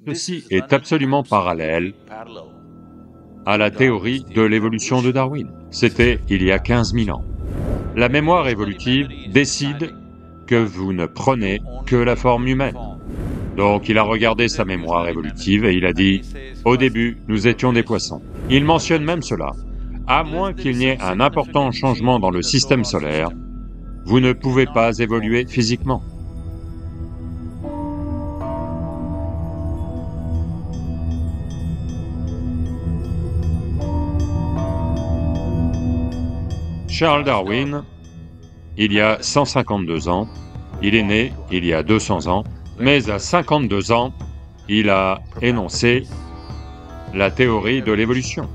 Ceci est absolument parallèle à la théorie de l'évolution de Darwin. C'était il y a 15 000 ans. La mémoire évolutive décide que vous ne prenez que la forme humaine. Donc il a regardé sa mémoire évolutive et il a dit, au début, nous étions des poissons. Il mentionne même cela. À moins qu'il n'y ait un important changement dans le système solaire, vous ne pouvez pas évoluer physiquement. Charles Darwin, il y a 152 ans, il est né il y a 200 ans, mais à 52 ans, il a énoncé la théorie de l'évolution.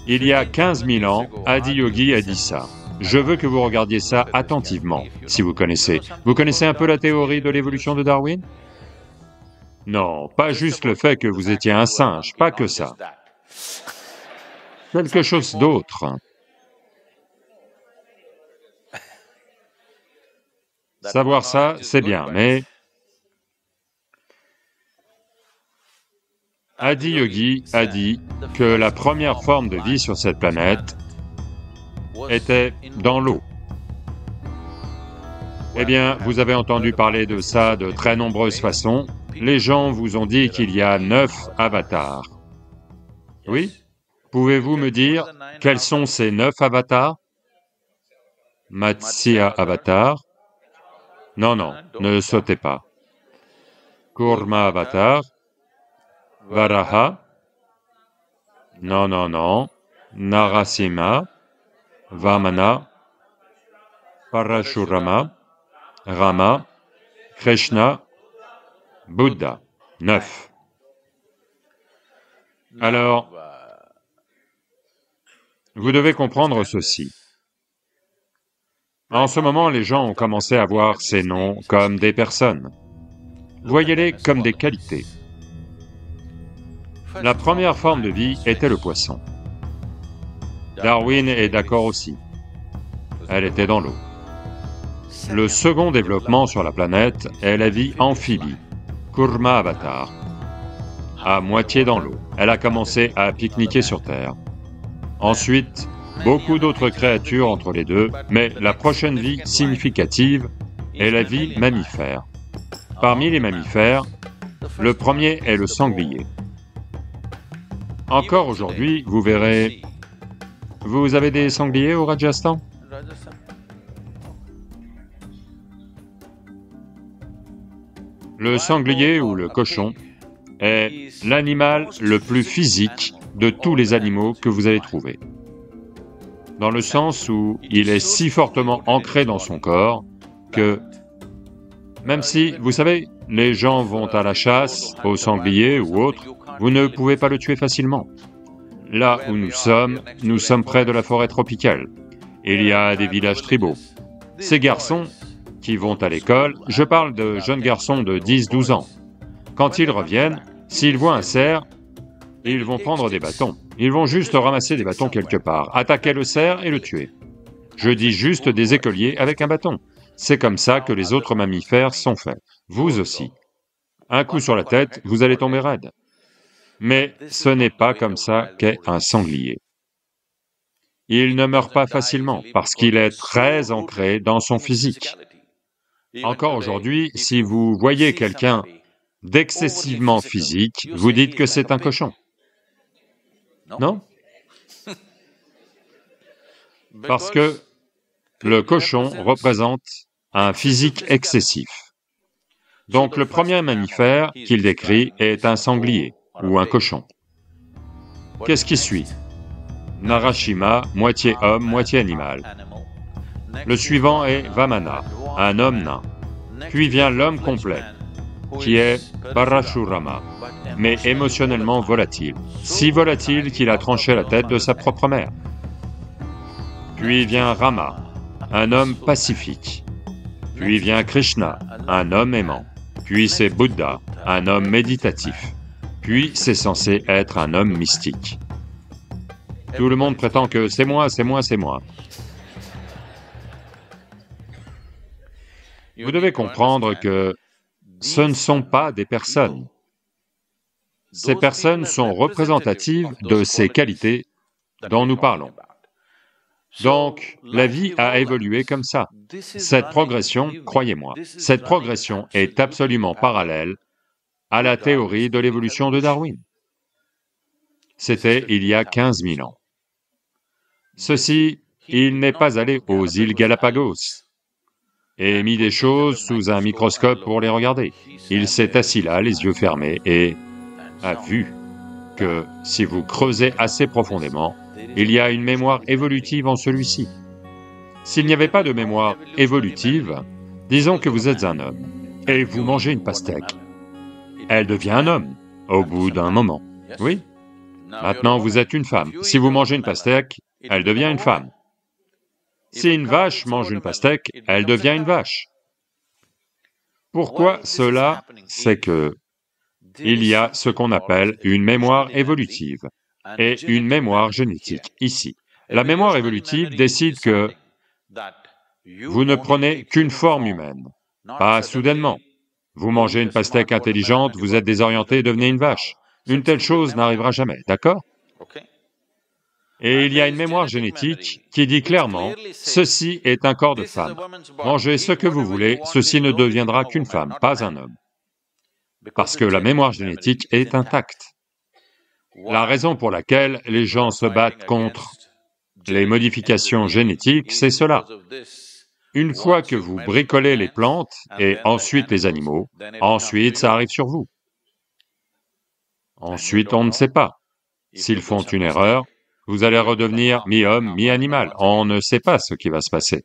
Il y a 15 000 ans, Adiyogi a dit ça. Je veux que vous regardiez ça attentivement, si vous connaissez. Vous connaissez un peu la théorie de l'évolution de Darwin? Non, pas juste le fait que vous étiez un singe, pas que ça. Quelque chose d'autre. Savoir ça, c'est bien, mais Adiyogi a dit que la première forme de vie sur cette planète était dans l'eau. Eh bien, vous avez entendu parler de ça de très nombreuses façons. Les gens vous ont dit qu'il y a 9 avatars. Oui? Pouvez-vous me dire quels sont ces 9 avatars? Matsya Avatar? Non, non, ne sautez pas. Kurma Avatar? Varaha? Non, non, non. Narasimha? Vamana? Parashurama? Rama? Krishna? Bouddha. 9. Alors, vous devez comprendre ceci. En ce moment, les gens ont commencé à voir ces noms comme des personnes. Voyez-les comme des qualités. La première forme de vie était le poisson. Darwin est d'accord aussi. Elle était dans l'eau. Le second développement sur la planète est la vie amphibie, Kurma Avatar, à moitié dans l'eau. Elle a commencé à pique-niquer sur Terre. Ensuite, beaucoup d'autres créatures entre les deux, mais la prochaine vie significative est la vie mammifère. Parmi les mammifères, le premier est le sanglier. Encore aujourd'hui, vous verrez... Vous avez des sangliers au Rajasthan? Le sanglier ou le cochon est l'animal le plus physique de tous les animaux que vous allez trouver. Dans le sens où il est si fortement ancré dans son corps que, même si, vous savez, les gens vont à la chasse, au sanglier ou autre, vous ne pouvez pas le tuer facilement. Là où nous sommes près de la forêt tropicale. Il y a des villages tribaux. Ces garçons qui vont à l'école, je parle de jeunes garçons de 10-12 ans. Quand ils reviennent, s'ils voient un cerf, ils vont prendre des bâtons. Ils vont juste ramasser des bâtons quelque part, attaquer le cerf et le tuer. Je dis juste des écoliers avec un bâton. C'est comme ça que les autres mammifères sont faits. Vous aussi. Un coup sur la tête, vous allez tomber raide. Mais ce n'est pas comme ça qu'est un sanglier. Il ne meurt pas facilement parce qu'il est très ancré dans son physique. Encore aujourd'hui, si vous voyez quelqu'un d'excessivement physique, vous dites que c'est un cochon. Non? Parce que le cochon représente un physique excessif. Donc le premier mammifère qu'il décrit est un sanglier ou un cochon. Qu'est-ce qui suit? Narasimha, moitié homme, moitié animal. Le suivant est Vamana, un homme nain. Puis vient l'homme complet, qui est Parashurama, mais émotionnellement volatile, si volatile qu'il a tranché la tête de sa propre mère. Puis vient Rama, un homme pacifique. Puis vient Krishna, un homme aimant. Puis c'est Bouddha, un homme méditatif. Puis c'est censé être un homme mystique. Tout le monde prétend que c'est moi, c'est moi, c'est moi. Vous devez comprendre que ce ne sont pas des personnes. Ces personnes sont représentatives de ces qualités dont nous parlons. Donc, la vie a évolué comme ça. Cette progression, croyez-moi, cette progression est absolument parallèle à la théorie de l'évolution de Darwin. C'était il y a 15 000 ans. Ceci, il n'est pas allé aux îles Galapagos et mis des choses sous un microscope pour les regarder. Il s'est assis là, les yeux fermés, et a vu que si vous creusez assez profondément, il y a une mémoire évolutive en celui-ci. S'il n'y avait pas de mémoire évolutive, disons que vous êtes un homme, et vous mangez une pastèque. Elle devient un homme, au bout d'un moment. Oui. Maintenant, vous êtes une femme. Si vous mangez une pastèque, elle devient une femme. Si une vache mange une pastèque, elle devient une vache. Pourquoi cela? C'est que il y a ce qu'on appelle une mémoire évolutive et une mémoire génétique, ici. La mémoire évolutive décide que vous ne prenez qu'une forme humaine, pas soudainement. Vous mangez une pastèque intelligente, vous êtes désorienté, devenez une vache. Une telle chose n'arrivera jamais, d'accord? Et il y a une mémoire génétique qui dit clairement, ceci est un corps de femme. Mangez ce que vous voulez, ceci ne deviendra qu'une femme, pas un homme. Parce que la mémoire génétique est intacte. La raison pour laquelle les gens se battent contre les modifications génétiques, c'est cela. Une fois que vous bricolez les plantes et ensuite les animaux, ensuite ça arrive sur vous. Ensuite, on ne sait pas. S'ils font une erreur, vous allez redevenir mi-homme, mi-animal. On ne sait pas ce qui va se passer.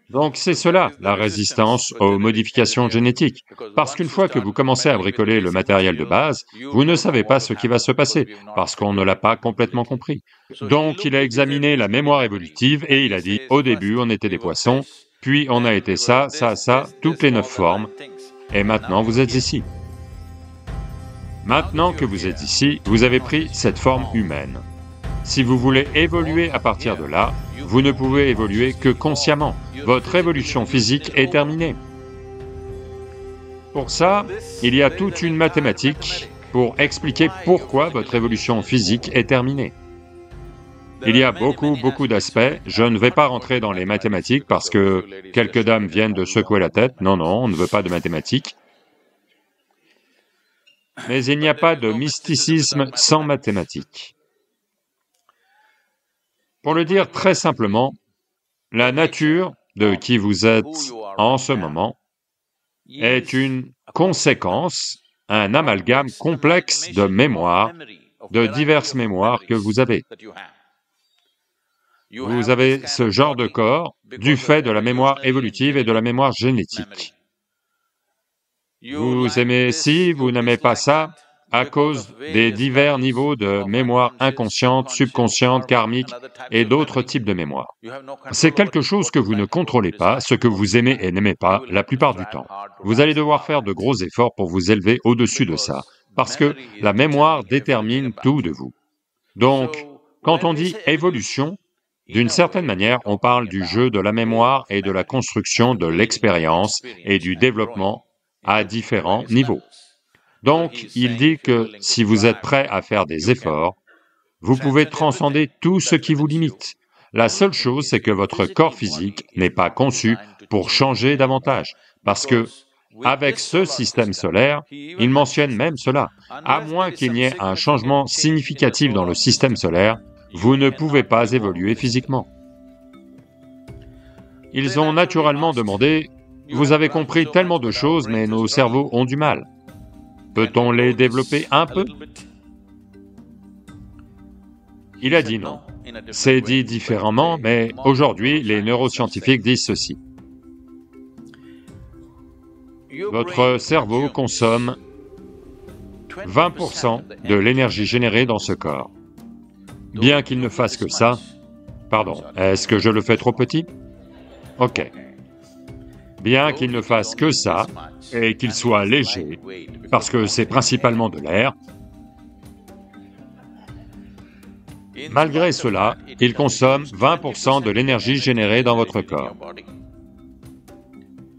Donc c'est cela, la résistance aux modifications génétiques. Parce qu'une fois que vous commencez à bricoler le matériel de base, vous ne savez pas ce qui va se passer, parce qu'on ne l'a pas complètement compris. Donc il a examiné la mémoire évolutive et il a dit, au début on était des poissons, puis on a été ça, toutes les 9 formes, et maintenant vous êtes ici. Maintenant que vous êtes ici, vous avez pris cette forme humaine. Si vous voulez évoluer à partir de là, vous ne pouvez évoluer que consciemment. Votre évolution physique est terminée. Pour ça, il y a toute une mathématique pour expliquer pourquoi votre évolution physique est terminée. Il y a beaucoup d'aspects, je ne vais pas rentrer dans les mathématiques parce que quelques dames viennent de secouer la tête, non, on ne veut pas de mathématiques. Mais il n'y a pas de mysticisme sans mathématiques. Pour le dire très simplement, la nature de qui vous êtes en ce moment est une conséquence, un amalgame complexe de mémoires, de diverses mémoires que vous avez. Vous avez ce genre de corps du fait de la mémoire évolutive et de la mémoire génétique. Vous aimez ci, vous n'aimez pas ça, à cause des divers niveaux de mémoire inconsciente, subconsciente, karmique et d'autres types de mémoire. C'est quelque chose que vous ne contrôlez pas, ce que vous aimez et n'aimez pas la plupart du temps. Vous allez devoir faire de gros efforts pour vous élever au-dessus de ça, parce que la mémoire détermine tout de vous. Donc, quand on dit évolution, d'une certaine manière, on parle du jeu de la mémoire et de la construction de l'expérience et du développement à différents niveaux. Donc, il dit que si vous êtes prêt à faire des efforts, vous pouvez transcender tout ce qui vous limite. La seule chose, c'est que votre corps physique n'est pas conçu pour changer davantage, parce que, avec ce système solaire, il mentionne même cela, à moins qu'il n'y ait un changement significatif dans le système solaire, vous ne pouvez pas évoluer physiquement. Ils ont naturellement demandé, « Vous avez compris tellement de choses, mais nos cerveaux ont du mal. Peut-on les développer un peu ?» Il a dit non. C'est dit différemment, mais aujourd'hui, les neuroscientifiques disent ceci. Votre cerveau consomme 20% de l'énergie générée dans ce corps. Bien qu'il ne fasse que ça... Pardon, est-ce que je le fais trop petit? Ok. Bien qu'il ne fasse que ça, et qu'il soit léger, parce que c'est principalement de l'air, malgré cela, il consomme 20% de l'énergie générée dans votre corps.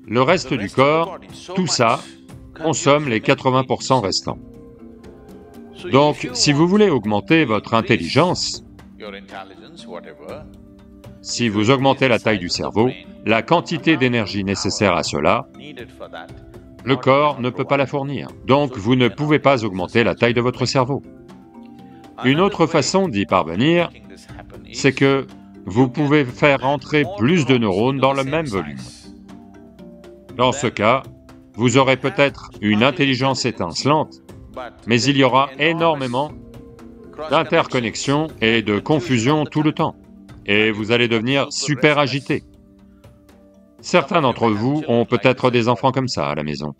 Le reste du corps, tout ça, consomme les 80% restants. Donc, si vous voulez augmenter votre intelligence, si vous augmentez la taille du cerveau, la quantité d'énergie nécessaire à cela, le corps ne peut pas la fournir. Donc, vous ne pouvez pas augmenter la taille de votre cerveau. Une autre façon d'y parvenir, c'est que vous pouvez faire entrer plus de neurones dans le même volume. Dans ce cas, vous aurez peut-être une intelligence étincelante, mais il y aura énormément d'interconnexions et de confusion tout le temps, et vous allez devenir super agité. Certains d'entre vous ont peut-être des enfants comme ça à la maison.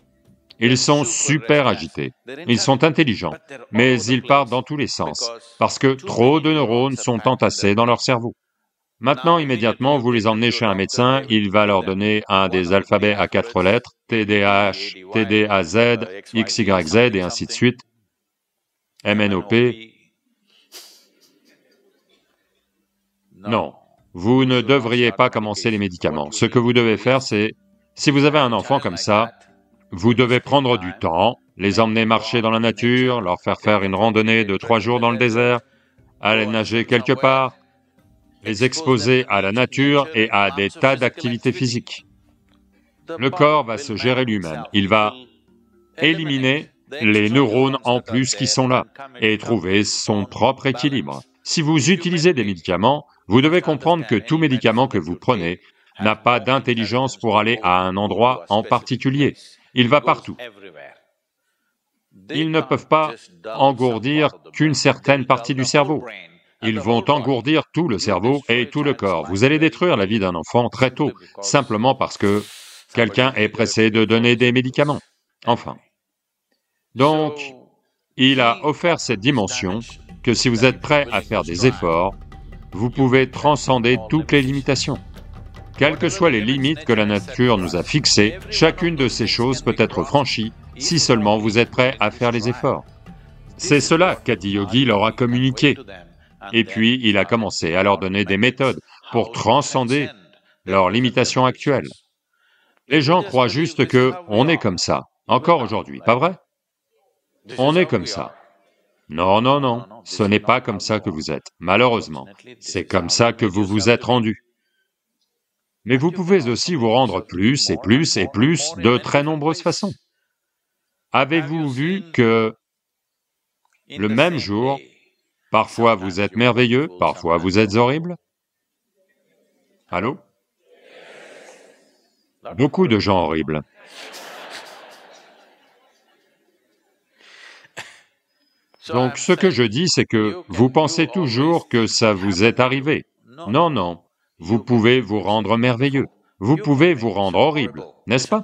Ils sont super agités, ils sont intelligents, mais ils partent dans tous les sens, parce que trop de neurones sont entassés dans leur cerveau. Maintenant, immédiatement, vous les emmenez chez un médecin, il va leur donner un des alphabets à 4 lettres, TDAH, TDAZ, XYZ et ainsi de suite, MNOP. Non, vous ne devriez pas commencer les médicaments. Ce que vous devez faire, c'est, si vous avez un enfant comme ça, vous devez prendre du temps, les emmener marcher dans la nature, leur faire une randonnée de 3 jours dans le désert, aller nager quelque part, les exposer à la nature et à des tas d'activités physiques. Le corps va se gérer lui-même, il va éliminer les neurones en plus qui sont là et trouver son propre équilibre. Si vous utilisez des médicaments, vous devez comprendre que tout médicament que vous prenez n'a pas d'intelligence pour aller à un endroit en particulier. Il va partout. Ils ne peuvent pas engourdir qu'une certaine partie du cerveau. Ils vont engourdir tout le cerveau et tout le corps. Vous allez détruire la vie d'un enfant très tôt, simplement parce que quelqu'un est pressé de donner des médicaments. Enfin. Donc, il a offert cette dimension que si vous êtes prêt à faire des efforts, vous pouvez transcender toutes les limitations. Quelles que soient les limites que la nature nous a fixées, chacune de ces choses peut être franchie si seulement vous êtes prêt à faire les efforts. C'est cela qu'Adiyogi leur a communiqué. Et puis, il a commencé à leur donner des méthodes pour transcender leurs limitations actuelles. Les gens croient juste que on est comme ça, encore aujourd'hui, pas vrai? On est comme ça. Non, non, non, ce n'est pas comme ça que vous êtes, malheureusement. C'est comme ça que vous vous êtes rendu. Mais vous pouvez aussi vous rendre plus et plus et plus de très nombreuses façons. Avez-vous vu que le même jour, parfois vous êtes merveilleux, parfois vous êtes horrible? Allô? Beaucoup de gens horribles. Donc ce que je dis, c'est que vous pensez toujours que ça vous est arrivé. Non, non, vous pouvez vous rendre merveilleux, vous pouvez vous rendre horrible, n'est-ce pas?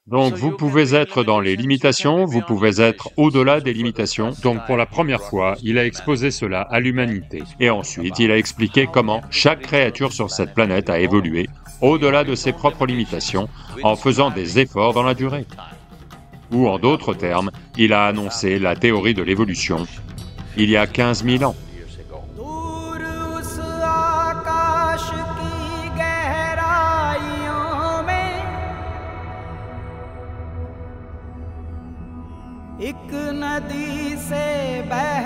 Donc vous pouvez être dans les limitations, vous pouvez être au-delà des limitations. Donc pour la première fois, il a exposé cela à l'humanité. Et ensuite, il a expliqué comment chaque créature sur cette planète a évolué au-delà de ses propres limitations en faisant des efforts dans la durée. Ou en d'autres termes, il a annoncé la théorie de l'évolution il y a 15 000 ans. एक नदी से बह